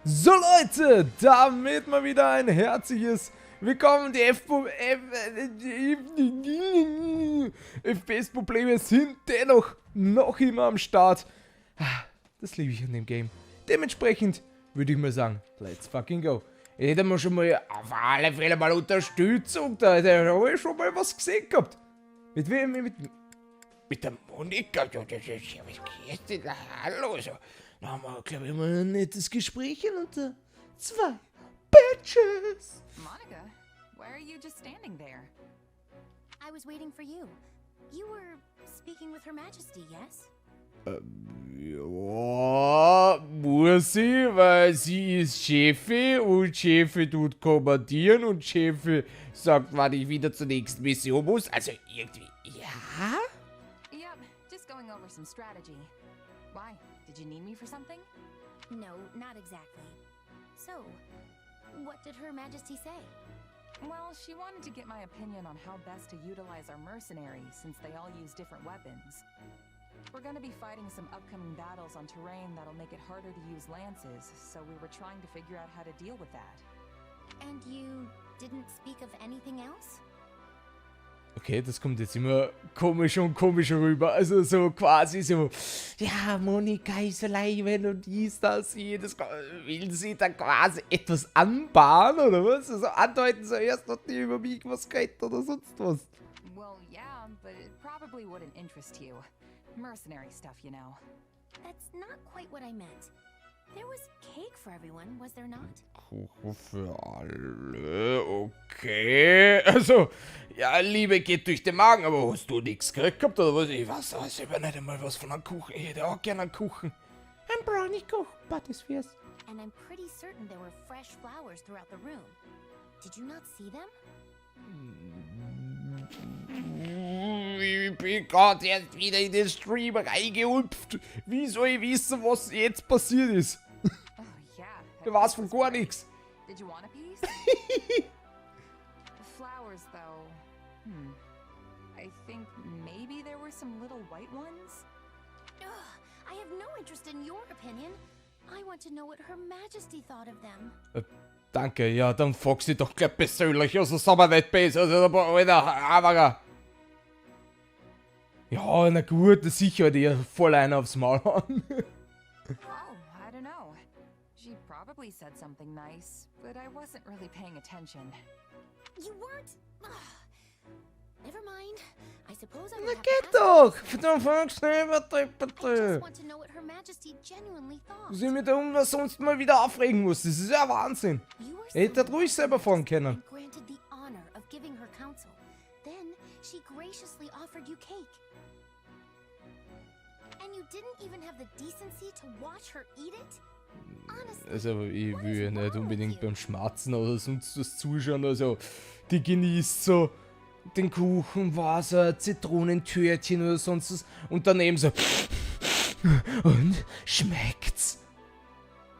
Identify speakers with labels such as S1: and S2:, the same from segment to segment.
S1: So Leute, damit mal wieder ein herzliches Willkommen. Die FPS-Probleme sind dennoch noch immer am Start. Das liebe ich an dem Game. Dementsprechend würde ich mal sagen, let's fucking go. Ich hätte mir schon mal auf alle Fälle mal Unterstützung, da habe ich schon mal was gesehen gehabt. Mit wem? Mit der Monika? Ja, das ist ja was geht denn? Hallo, so. Da haben wir, glaube ich, mal ein nettes Gespräch unter zwei Bitches.
S2: Monica, why are you just standing there?
S3: I was waiting for you. You were speaking with Her Majesty, yes?
S1: Ja, muss sie, weil sie ist Chefe und Chefe tut kommandieren und Chefe sagt, wann ich wieder zur nächsten Mission muss. Also irgendwie, ja?
S2: Yep, just going over some strategy. Why? Did you need me for something?
S3: No, not exactly. So, what did Her Majesty say?
S2: Well, she wanted to get my opinion on how best to utilize our mercenaries since they all use different weapons. We're gonna be fighting some upcoming battles on terrain that'll make it harder to use lances, so we were trying to figure out how to deal with that.
S3: And you didn't speak of anything else?
S1: Okay, das kommt jetzt immer komischer und komischer rüber. Also so quasi so, ja, Monika ist allein und dies, das, jedes. Will sie da quasi etwas anbahnen oder was? Also andeuten sie erst noch nie über mich was geht oder sonst was.
S2: Well, yeah, but it probably wouldn't interest you. Mercenary stuff, you know.
S3: That's not quite what I meant. There was cake for everyone, was there not?
S1: Kuchen für alle, okay. Also, ja, Liebe geht durch den Magen, aber hast du nichts gekriegt gehabt oder was? Ich weiß aber nicht einmal was von einem Kuchen. Ich hätte auch gerne einen Kuchen. Ein Brownie-Kuchen, Buttersfierce.
S3: And I'm pretty certain there were fresh flowers throughout the room. Did you not see them?
S1: Ich bin gerade erst wieder in den Stream reingehüpft. Wie soll ich wissen, was jetzt passiert ist?
S2: Oh, yeah.
S1: Du weißt von gar nichts.
S2: Did you want a piece? The flowers, though. I think maybe there were some little white ones?
S3: Ugh, I have no interest in your opinion. I want to know what Her Majesty thought of them.
S1: Danke, ja, dann frag sie doch gleich persönlich. Also, sind wir nicht besser. Also, aber. Ja, na gut, sicher, die voll einer aufs Maul hauen.
S2: Oh, I don't know. She probably said something nice, but I wasn't really paying attention.
S3: You weren't? Ugh. Never mind. I suppose I
S1: Na
S3: would have
S1: geht
S3: to
S1: doch!
S3: ask
S1: Verdammt, fang schnell,
S3: her. I just
S1: bitte.
S3: want to know what Her Majesty genuinely thought.
S1: Dass ich mich da umsonst mal wieder aufregen muss, das ist ja Wahnsinn.
S3: You were
S1: Er hätte
S3: so
S1: ruhig selber fahren können.
S3: and granted the honor of giving her counsel. Then she graciously offered you cake. And you didn't even have the decency to watch her eat it? Honestly,
S1: Also, ich
S3: what
S1: will
S3: is
S1: ja
S3: wrong
S1: nicht
S3: with
S1: unbedingt
S3: you?
S1: beim Schmatzen oder sonst was zuschauen. Also, die genießt so den Kuchen, Wasser, Zitronentörtchen oder sonst was. Und daneben so. Und schmeckt's?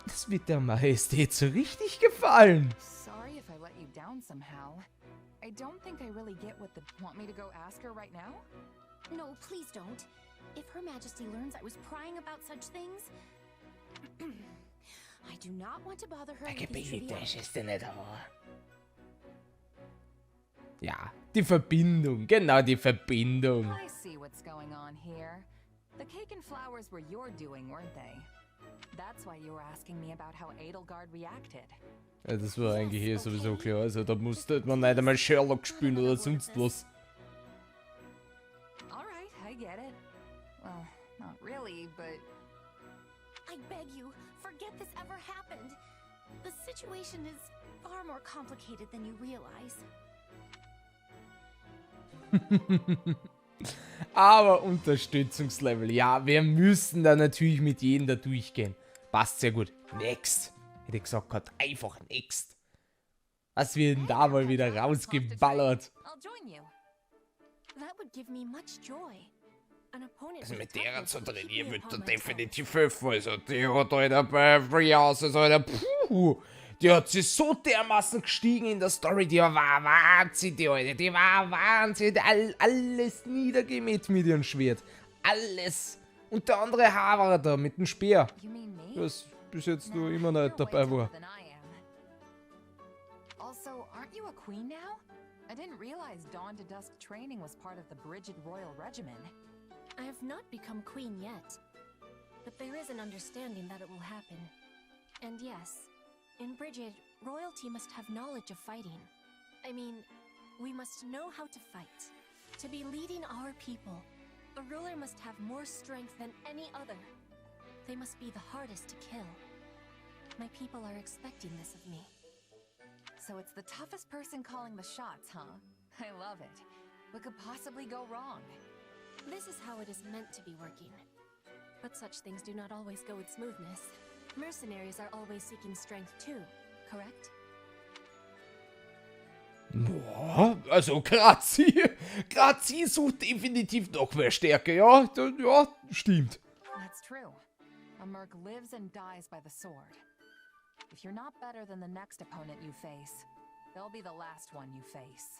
S1: Das wird der Majestät so richtig gefallen.
S2: Sorry if I let you down somehow. I don't think I really get what the... Want me to go ask her right now?
S3: No, please don't. If Her Majesty learns I was prying about such things, I do not want to bother her with these trivialities.
S1: Ja, die Verbindung, genau die Verbindung.
S2: I see what's going on here. The cake and flowers were your doing, weren't they? That's why you were asking me about how Edelgard reacted.
S1: Ja, das war eigentlich hier sowieso klar. Also da musste man nicht einmal Sherlock spielen oder sonst was.
S2: Alright, I get it. Well, not really, but...
S3: I beg you, forget this ever happened. The situation is far more complicated than you realize.
S1: Aber Unterstützungslevel, ja, wir müssen da natürlich mit jedem da durchgehen. Passt sehr gut. Next. Hätte ich gesagt, gerade einfach next. Was wird denn da mal wieder rausgeballert?
S2: I'll join you.
S3: That would give me much joy. An opponent
S1: Also
S3: with
S1: mit
S3: toughness
S1: der zu
S3: would keep
S1: trainieren
S3: me
S1: wird
S3: upon
S1: er
S3: my toes.
S1: definitiv helfen. Also die hat Alter bei Free House, also Alter, puh. Die hat sich so dermaßen gestiegen in der Story, die war Wahnsinn, die Alter, die war Wahnsinn. Alles niedergemäht mit ihrem Schwert. Alles. Und der andere Haverer da mit dem Speer.
S2: You mean me?
S1: Das bis jetzt nur
S2: Nah,
S1: immer
S2: you're
S1: nicht
S2: way
S1: dabei
S2: tougher
S1: war.
S2: than I am. Also, aren't you a queen now? I didn't realize dawn to dusk training was part of the Brigid Royal Regimen.
S3: I have not become queen yet, but there is an understanding that it will happen. And yes, in Brigid, royalty must have knowledge of fighting. I mean, we must know how to fight. To be leading our people, a ruler must have more strength than any other. They must be the hardest to kill. My people are expecting this of me.
S2: So it's the toughest person calling the shots, huh? I love it. What could possibly go wrong?
S3: This is how it is meant to be working. But such things do not always go with smoothness. Mercenaries are always seeking strength too, correct?
S1: Boah, also gerade sie sucht definitiv noch mehr Stärke, ja, ja, stimmt.
S2: That's true. A merc lives and dies by the sword. If you're not better than the next opponent you face, they'll be the last one you face.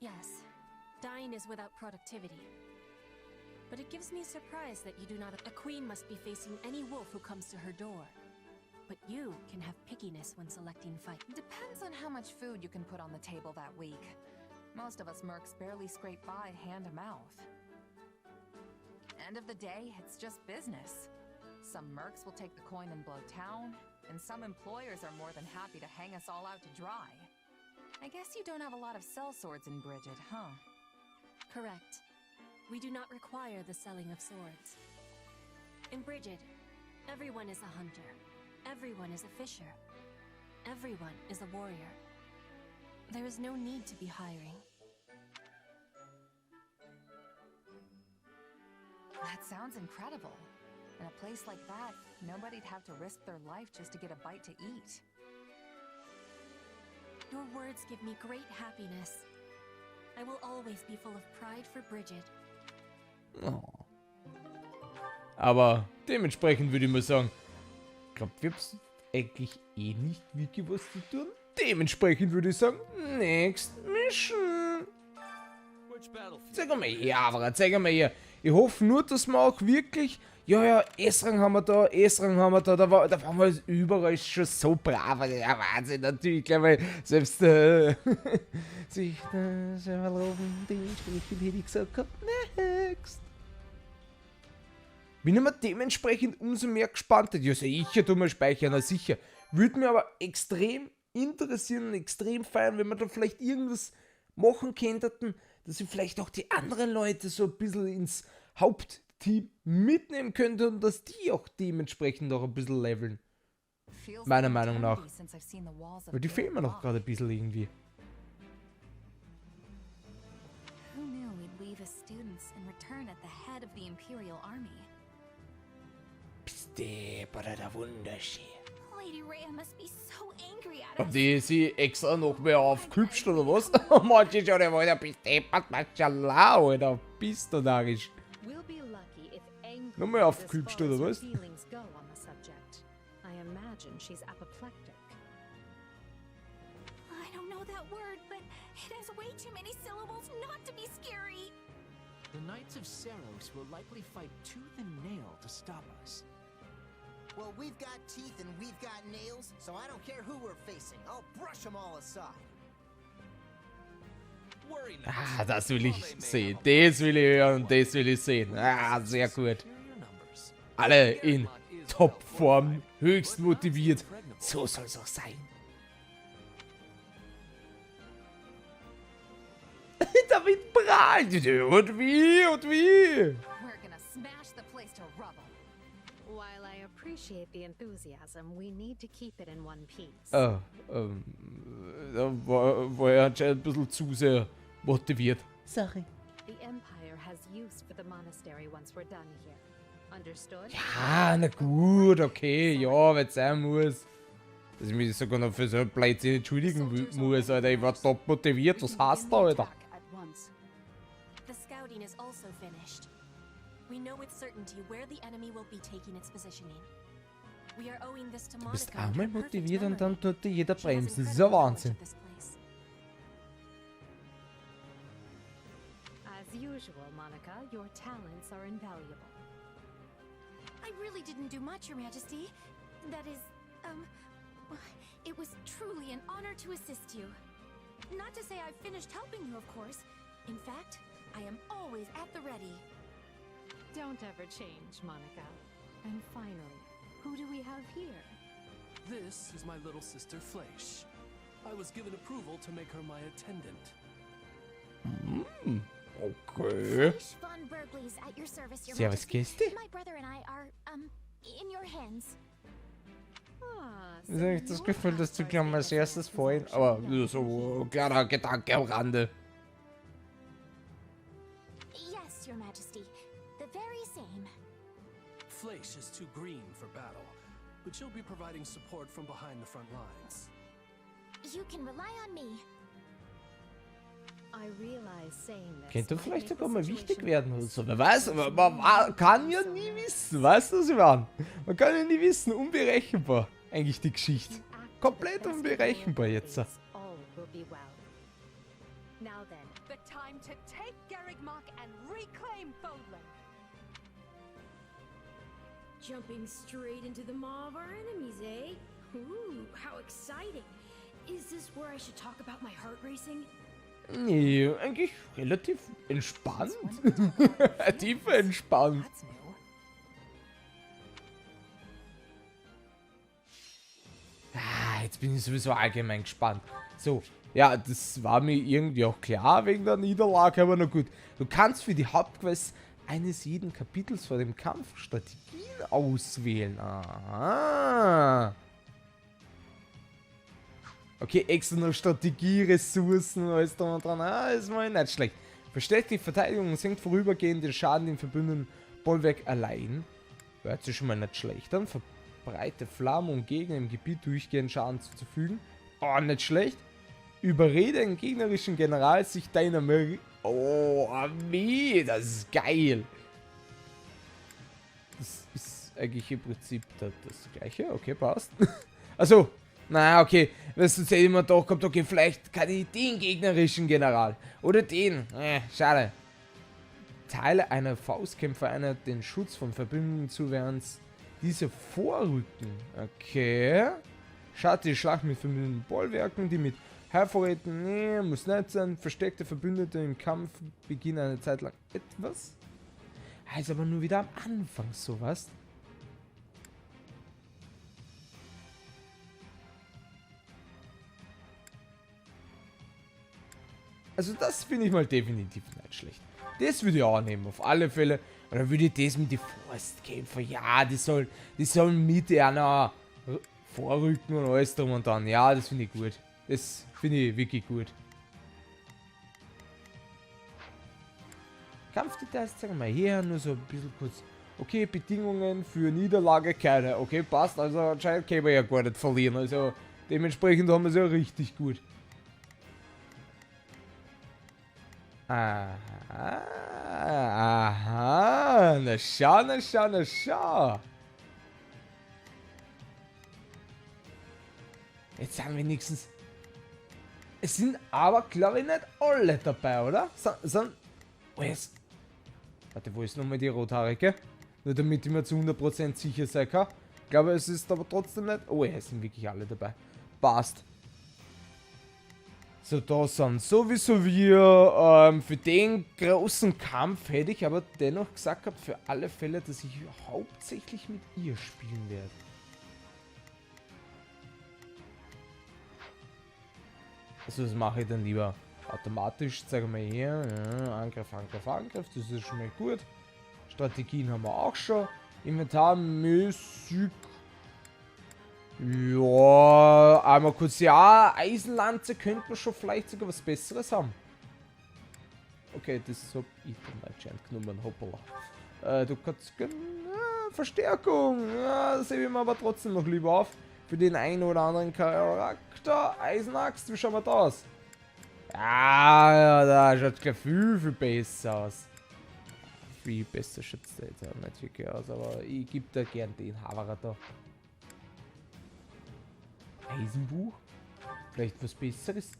S3: Yes, dying is without productivity. But it gives me surprise that you do not. A queen must be facing any wolf who comes to her door. But you can have pickiness when selecting fight.
S2: Depends on how much food you can put on the table that week. Most of us mercs barely scrape by hand to mouth. End of the day, it's just business. Some mercs will take the coin and blow town, and some employers are more than happy to hang us all out to dry. I guess you don't have a lot of sellswords in Brigid, huh?
S3: Correct. We do not require the selling of swords. In Brigid, everyone is a hunter. Everyone is a fisher. Everyone is a warrior. There is no need to be hiring.
S2: That sounds incredible. In a place like that, nobody'd have to risk their life just to get a bite to eat.
S3: Your words give me great happiness. I will always be full of pride for Brigid.
S1: Oh. Aber dementsprechend würde ich mal sagen, ich glaube, wir haben eigentlich eh nicht wirklich was zu tun. Dementsprechend würde ich sagen, next mission. Zeig mal her, Avra, zeig mal her. Ich hoffe nur, dass wir auch wirklich... Ja, S-Rang haben wir da, S-Rang haben wir da. Da waren wir überall schon so brav. Also, ja, Wahnsinn, natürlich. Gleich mal selbst sich selber loben, dementsprechend hätte ich gesagt gehabt, next. Bin immer dementsprechend umso mehr gespannt. Ja, sicher tun wir speichern, na sicher. Würde mir aber extrem interessieren und extrem feiern, wenn wir da vielleicht irgendwas machen könnten, dass ich vielleicht auch die anderen Leute so ein bisschen ins Hauptteam mitnehmen könnte und dass die auch dementsprechend auch ein bisschen leveln. Meiner Meinung nach. Weil die fehlen mir noch gerade ein bisschen irgendwie.
S3: Who knew we'd leave as students and return at the head of the Imperial Army?
S1: Bist du der Wunderschön.
S3: Lady Rhea must be so angry at
S1: Haben
S3: us.
S1: die sie extra noch mehr aufgehübscht oder was? Manche schon, Alter, bist deppert, Mashallah, Alter, bist du narrisch. Nochmal aufgehübscht oder was?
S4: I imagine she's apoplectic.
S3: I don't know that word, but it has way too many syllables not to be scary.
S5: The Knights of Seros will likely fight tooth and nail to stop us.
S6: Well, we've got teeth and we've got nails, so I don't care who we're facing. I'll brush them all aside.
S1: Ah, das will ich sehen. Das will ich hören und das will ich sehen. Ah, sehr gut. Alle in Topform, höchst motiviert. So soll es auch sein. David prahlt. Und wie, und wie.
S2: We're gonna smash the place to rubble.
S4: While I appreciate the enthusiasm, we need to keep it in one piece.
S1: Da war er anscheinend ein bisschen zu sehr motiviert. Sorry.
S4: The Empire has use for the monastery once we're done here. Understood?
S1: Ja, na gut, okay, ja, wenn es sein muss. Dass ich mich sogar noch für so ein Blödsinn entschuldigen muss, Alter. Ich war top motiviert, was hast du, Alter?
S3: The scouting is also finished. We know with certainty where the enemy will be taking its positioning. We are owing this to
S1: Du bist
S3: Monica.
S1: einmal
S3: her perfect
S1: motiviert und
S3: memory.
S1: dann tut dir jeder
S3: She has
S1: bremsen. Das ist ja
S3: incredible
S1: Wahnsinn.
S3: knowledge of this place.
S4: As usual, Monica, your talents are invaluable.
S3: I really didn't do much, Your Majesty. That is, it was truly an honor to assist you. Not to say I've finished helping you, of course. In fact, I am always at the ready.
S4: Don't ever change, Monica. And finally, who do we have here?
S7: This is my little sister Fleisch. I was given approval to make her my attendant.
S1: Okay.
S8: Fleisch von Bergley's at your service, Your
S1: Servus,
S8: Majesty.
S1: Gäste.
S8: My brother and I are, in your hands.
S4: Ah,
S1: Ich habe das Gefühl, dass du gleich mal als erstes vorhin. Aber nur so kleiner Gedanke am Rande.
S8: Yes, Your Majesty. The very same.
S7: Fleisch is too green for battle, but she'll be providing support from behind the front lines.
S8: You can rely on me.
S4: I realize saying this
S1: Könnte
S4: might
S1: vielleicht
S4: make
S1: sogar
S4: the
S1: mal wichtig
S4: situation
S1: werden oder so. Wer weiß, aber
S4: more
S1: man kann ja nie wissen. Weißt du, was ich meine? Man kann ja nie wissen. Unberechenbar. Eigentlich die Geschichte.
S4: act
S1: Komplett
S4: the best
S1: unberechenbar
S4: way,
S1: jetzt.
S4: please. All will be well. Now then,
S9: The time to take Garreg Mach and reclaim Bodland.
S10: Jumping straight into the maw of our enemies, eh? Ooh, how exciting. Is this where I should talk about my heart racing?
S1: Nee, eigentlich relativ entspannt. Tief entspannt.
S2: That's new.
S1: Jetzt bin ich sowieso allgemein gespannt. So, ja, das war mir irgendwie auch klar wegen der Niederlage, aber na gut. Du kannst für die Hauptquest eines jeden Kapitels vor dem Kampf Strategien auswählen. Aha. Okay, extra noch Strategie, Ressourcen, alles dran und dran. Ist mal nicht schlecht. Verstärkt die Verteidigung und senkt vorübergehend den Schaden im verbündeten Bollwerk allein. Hört sich schon mal nicht schlecht an. Verbreite Flammen, um Gegner im Gebiet durchgehend Schaden zuzufügen. Oh, nicht schlecht. Überrede den gegnerischen General, sich deiner Oh, Armee, das ist geil. Das ist eigentlich im Prinzip das gleiche. Okay, passt. Also, naja, okay. Weißt du, jetzt hätte ich mir doch gehabt, okay, vielleicht kann ich den gegnerischen General. Oder den. Schade. Teile einer Faustkämpfereinheit den Schutz von Verbündeten zu, während diese vorrücken. Okay. Schaut die Schlacht mit verbündeten Bollwerken, die mit Hervorräten. Nee, muss nicht sein. Versteckte Verbündete im Kampf beginnen eine Zeit lang etwas. Heißt aber nur wieder am Anfang sowas. Also das finde ich mal definitiv nicht schlecht. Das würde ich auch nehmen, auf alle Fälle. Und dann würde ich das mit den Forstkämpfer, ja, die sollen mit einer vorrücken und alles drum und dran. Ja, das finde ich gut. Das finde ich wirklich gut. Kampfdetails zeigen wir her, nur so ein bisschen kurz. Okay, Bedingungen für Niederlage keine. Okay, passt, also anscheinend können wir ja gar nicht verlieren. Also dementsprechend haben wir es ja richtig gut. Aha, aha, na schau, na schau, na schau. Jetzt sind wenigstens... Es sind aber, glaube ich, nicht alle dabei, oder? Oh, jetzt... Warte, wo ist nochmal die Rothaarige? Nur damit ich mir zu 100% sicher sein kann. Ich glaube, es ist aber trotzdem nicht... Oh, es sind wirklich alle dabei. Passt. So, da sind sowieso wir. Für den großen Kampf hätte ich aber dennoch gesagt gehabt, für alle Fälle, dass ich hauptsächlich mit ihr spielen werde. Also das mache ich dann lieber automatisch. Zeigen wir hier. Ja, Angriff, Angriff, Angriff. Das ist schon mal gut. Strategien haben wir auch schon. Inventarmäßig. Ja, einmal kurz, ja, Eisenlanze könnte man schon vielleicht sogar was Besseres haben. Okay, das hab ich dann anscheinend genommen, hoppala. Du kannst, Verstärkung, ja, das hebe ich mir aber trotzdem noch lieber auf. Für den einen oder anderen Charakter. Eisenaxt, wie schauen wir da aus? Ja, da schaut gleich viel, viel besser aus. Viel besser schaut es jetzt nicht wirklich aus, aber ich gebe da gern den Haverer da. Eisenbuch? Vielleicht was Besseres?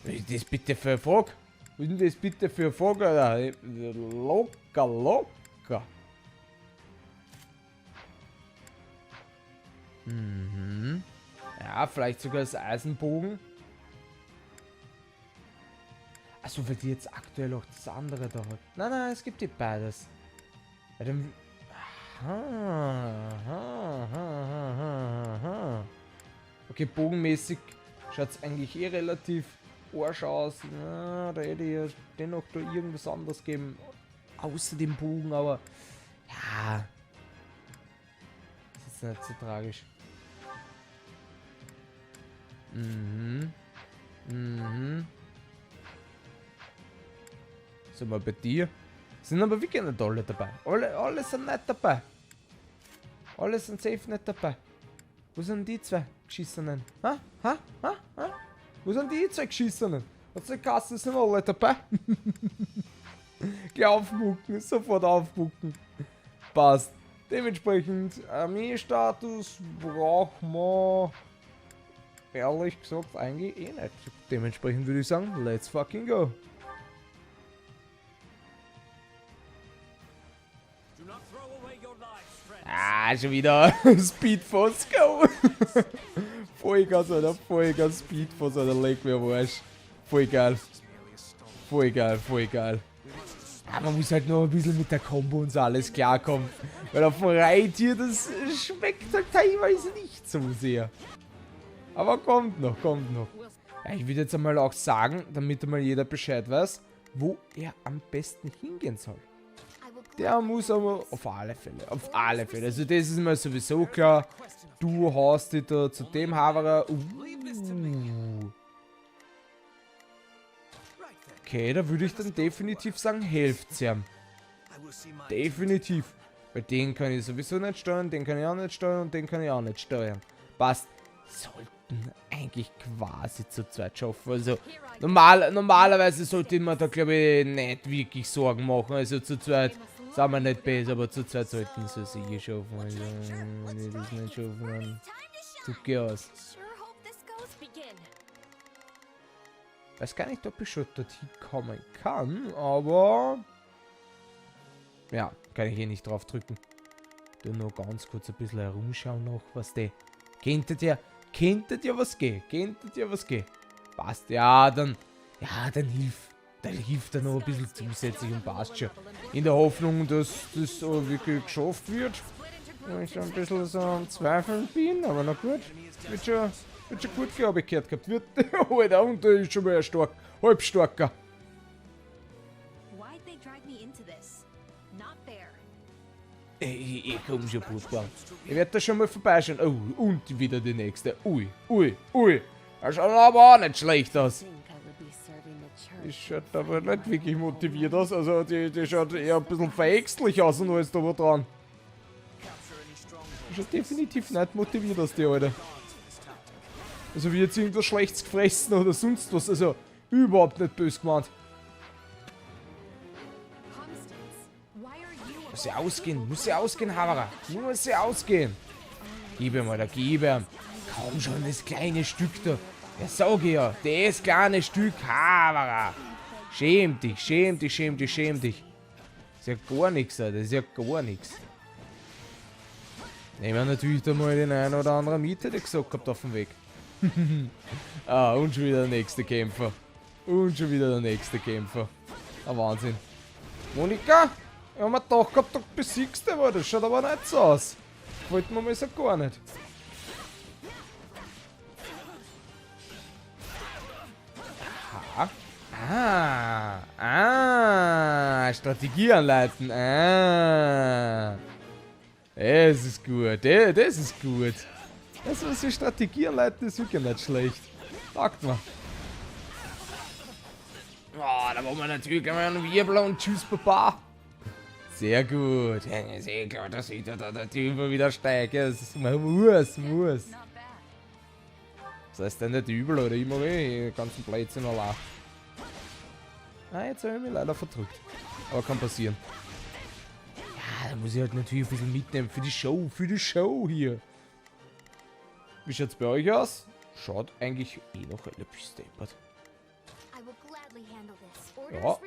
S1: Was ist das bitte für ein Frage? Was ist denn das bitte für ein Frage? Locker, locker. Mhm. Ja, vielleicht sogar als Eisenbogen. Also weil die jetzt aktuell auch das andere da hat. Nein, nein, es gibt die beides. Bei dem... Okay, bogenmäßig schaut es eigentlich eh relativ arsch aus. Ja, da hätte ich ja dennoch da irgendwas anderes geben. Außer dem Bogen, aber... Ja... Das ist nicht so tragisch. Mhm. Mhm. Sind wir bei dir? Sind aber wirklich nicht alle dabei. Alle sind nicht dabei. Alle sind safe nicht dabei. Wo sind die zwei Geschissenen? Ha? Ha? Ha? Ha? Wo sind die zwei Geschissenen? Aus der Kasse sind alle dabei. Geh aufmucken, sofort aufmucken. Passt. Dementsprechend, Armeestatus braucht man ehrlich gesagt eigentlich eh nicht. Dementsprechend würde ich sagen, let's fucking go. Ah, schon wieder Speedforce, go! Vollgas, Alter, Vollgas Speedforce, Alter, leg mir am Arsch. Voll geil. Voll geil, voll geil. Ja, man muss halt noch ein bisschen mit der Combo und so alles klarkommen. Weil auf dem Reittier, das schmeckt halt teilweise nicht so sehr. Aber kommt noch, kommt noch. Ja, ich würde jetzt einmal auch sagen, damit einmal jeder Bescheid weiß, wo er am besten hingehen soll. Der muss aber auf alle Fälle, also das ist mir sowieso klar. Du haust dich da zu dem Haverer. Okay, da würde ich dann definitiv sagen, helft's ihm. Definitiv. Weil den kann ich sowieso nicht steuern, den kann ich auch nicht steuern und den kann ich auch nicht steuern. Passt. Sollten eigentlich quasi zu zweit schaffen. Also normalerweise sollte man da glaube ich nicht wirklich Sorgen machen. Also zu zweit sind wir nicht besser, aber zu zweit sollten sie sicher schaffen. Also wenn ich das nicht schaffen, dann zucke aus. Weiß gar nicht, ob ich schon dorthin kommen kann, aber ja, kann ich hier nicht drauf drücken. Nur ganz kurz ein bisschen herumschauen noch, was der. Könntet ihr was gehen? Passt, ja, dann hilft er noch ein bisschen zusätzlich und passt schon. In der Hoffnung, dass das wirklich geschafft wird. Weil ich ein bisschen so am Zweifeln bin, aber na gut. Wird schon gut, glaube ich, gehört gehabt. Wird, Alter, und der ist schon mal ein halbstarker. Ich komm schon, Fußball. Ich werde da schon mal vorbeischauen. Oh, und wieder die nächste. Ui. Das schaut aber auch nicht schlecht aus. Die schaut aber nicht wirklich motiviert aus. Also die schaut eher ein bisschen verächtlich aus und alles da wo dran. Die schaut definitiv nicht motiviert aus, die Alte. Also wie jetzt irgendwas Schlechtes gefressen oder sonst was. Also überhaupt nicht böse gemeint. Muss ja ausgehen, Haverer. Muss ja ausgehen. Gib ihm, Alter, gib ihm. Kaum schon das kleine Stück da. Ja, sag ich ja, das kleine Stück Haverer. Schäm dich. Das ist ja gar nichts, Alter. Das ist ja gar nichts. Nehmen wir natürlich da mal den einen oder anderen Mieter, der gesagt hat, auf dem Weg. Ah, und schon wieder der nächste Kämpfer. Ah, Wahnsinn. Monika? Ich hab mir gedacht gehabt, du besiegst den, aber das schaut aber nicht so aus. Wollten wir mal so gar nicht. Aha. Strategie anleiten. Das ist gut. Das ist gut. Das, was wir Strategie anleiten, ist wirklich nicht schlecht. Sagt mal. Oh, da wollen wir natürlich einmal einen Wirbel und tschüss, Papa. Sehr gut. Ja, sehr klar, dass ich da der Typ wieder steige. Man muss. Das heißt dann nicht übel, oder? Ich mache den ganzen Blödsinn allein. Ah, jetzt habe ich mich leider verdrückt. Aber kann passieren. Ja, da muss ich halt natürlich ein bisschen mitnehmen für die Show hier. Wie schaut's bei euch aus? Schaut eigentlich eh noch relativ steppert. Ja,